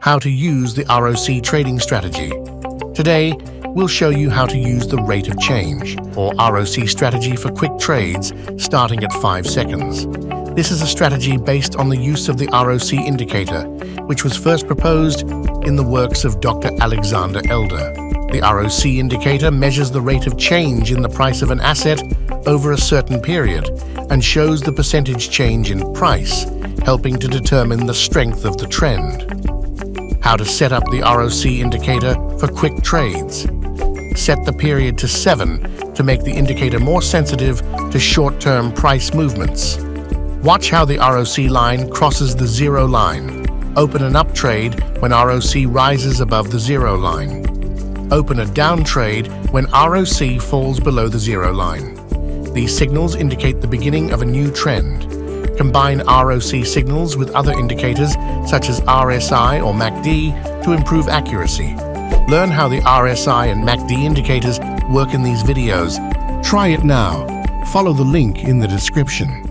how to use the ROC trading strategy. Today, we'll show you how to use the rate of change, or ROC strategy for quick trades starting at 5 seconds. This is a strategy based on the use of the ROC indicator, which was first proposed in the works of Dr. Alexander Elder. The ROC indicator measures the rate of change in the price of an asset over a certain period and shows the percentage change in price, helping to determine the strength of the trend. How to set up the ROC indicator for quick trades. Set the period to 7 to make the indicator more sensitive to short-term price movements. Watch how the ROC line crosses the zero line. Open an up trade when ROC rises above the zero line. Open a down trade when ROC falls below the zero line. These signals indicate the beginning of a new trend. Combine ROC signals with other indicators such as RSI or MACD to improve accuracy. Learn how the RSI and MACD indicators work in these videos. Try it now. Follow the link in the description.